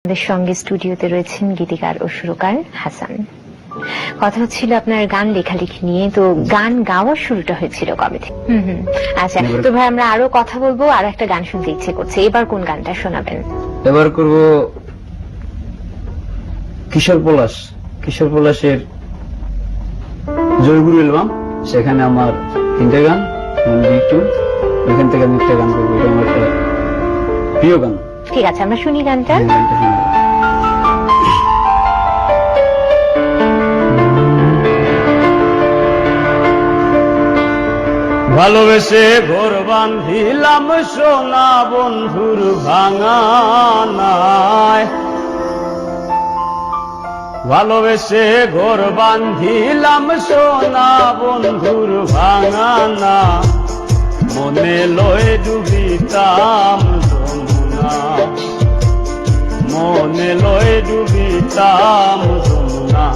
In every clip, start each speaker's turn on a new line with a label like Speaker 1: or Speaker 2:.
Speaker 1: আমাদের সঙ্গে স্টুডিওতে রয়েছেন গীতিকার ও সুরকার হাসান। কথা হচ্ছিল আপনার গান লেখালেখি নিয়ে। তো গান গাওয়ার শুরুটা হয়েছিল কবে থেকে? আচ্ছা, তো ভাই আমরা আরো কথা বলবো, আর একটা গান শুনতে ইচ্ছে করছে। এবার কোন গানটা শোনাবেন?
Speaker 2: এবার করব কিশোর পলাশের জয়গুরু অ্যালবাম। সেখানে আমার 3টে গান, ওইখান থেকে আমি একটা গান করবো। এটা আমার একটা প্রিয় গান।
Speaker 1: ঠিক আছে, আমরা শুনি গানটা।
Speaker 2: ভালোবেসে ঘর বাঁধিলাম সোনা বন্ধুর ভাঙানায়, ভালোবেসে ঘর বাঁধিলাম সোনা বন্ধুর ভাঙানা, মনে লয়ে ডুবিতাম যমুনা, মনে লয়ে ডুবিতাম যমুনা।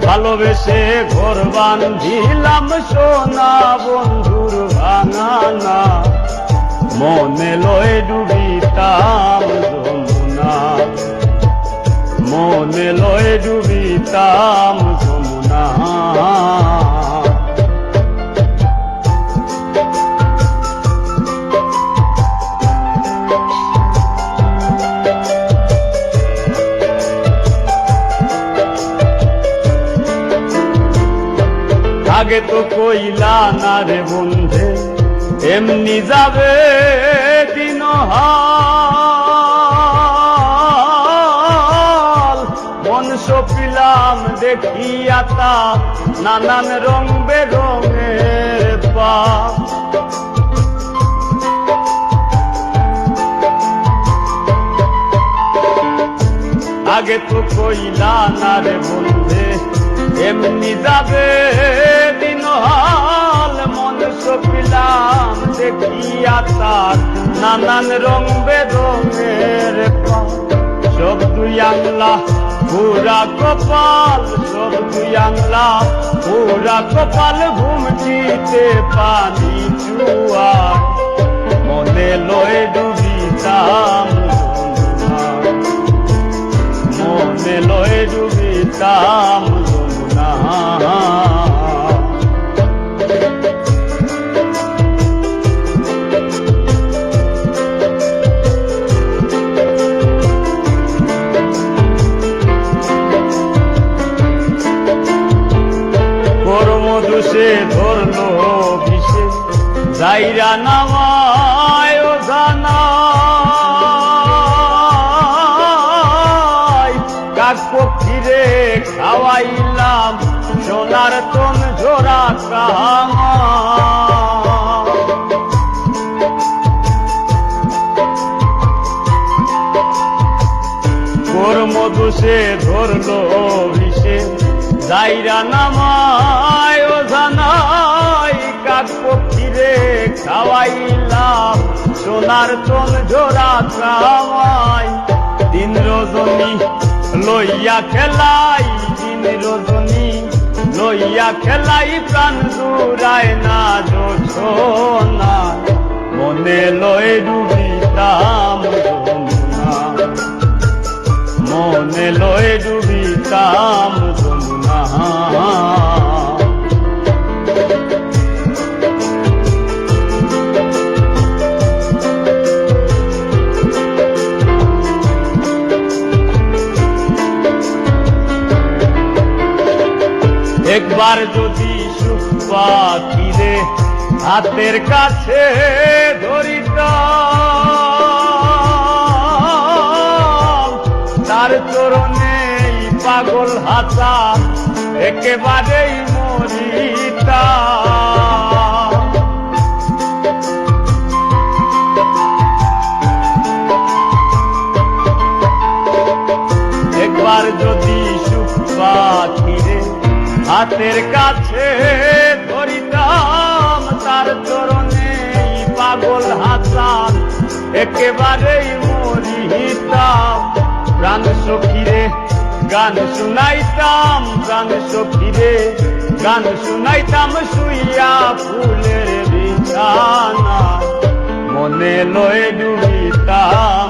Speaker 2: ভালোবেসে ঘর বাঁধিলাম সোনা বন্ধুর ভাঙানা, মনে লয়ে ডুবিতাম যমুনা, মনে লয়ে ডুবিতাম যমুনা। আগে তো কইলা না রে বন্ধে এমনি যাবে দিনহাল, মন সপিলাম দেখিয়া তা নানান রং বেরঙের পা। আগে তো কইলা না রে বন্ধে এমনি যাবে দিনহাল, মন সপিলাম দেখিয়া তার নানান রং বেরঙের পা। সব দুই আংলা পুরা কপাল, সব দুই আংলা পুরা কপাল, ঘুমটিতে পানি চুয়ার, মনে লয়ে ডুবিতাম যমুনা, মনে লয়ে ডুবিতাম যমুনা। মধুসে ধরলো বিষে যাইরা নামায় ও জানাই, কাক পক্ষীরে খাওয়াইলাম সোনার তন জোড়া কামা। গোর মধুসে ধরলো বিষে যাইরা নামায় ও জানাই, কাক পক্ষীরে খাওয়াইলাম সোনার তন জোড়া কামাই। দিন রজনী লইয়া খেলাই, দিন রজনী লইয়া খেলাই, প্রাণ জুড়ায় না জোছনা, মনে লয়ে ডুবিতাম যমুনা, মনে লয়ে ডুবিতাম যমুনা। একবার যদি সুখ পাখিরে হাতের কাছে ধরিতাম, তার চরণেই পাগল হাতা একেবারেই মরিতাম। একবার যদি সুখ পাখিরে হাতের কাছে ধরিতাম, তার চরণেই পাগল হাতা একেবারেই মরিতাম। প্রাণ সখীরে গান শুনাইতাম, প্রাণ সখীরে গান শুনাইতাম, শুইয়া ফুলের বিছানা, মনে লয়ে ডুবিতাম।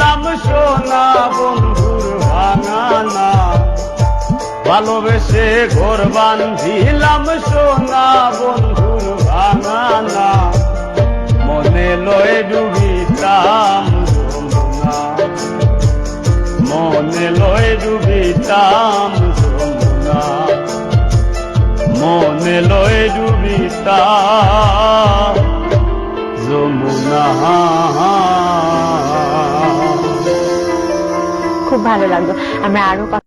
Speaker 2: ভাঙিলাম সোনা বন্ধুর ভাঙানা, ভালোবেসে ঘর বান্ধিলাম সোনা বন্ধুর ভাঙানা, মনে লয়ে ডুবিতাম যমুনা, মনে লয়ে ডুবিতাম যমুনা, মনে লয়ে ডুবিতাম যমুনা।
Speaker 1: খুব ভালো লাগলো। আমরা আরো কথা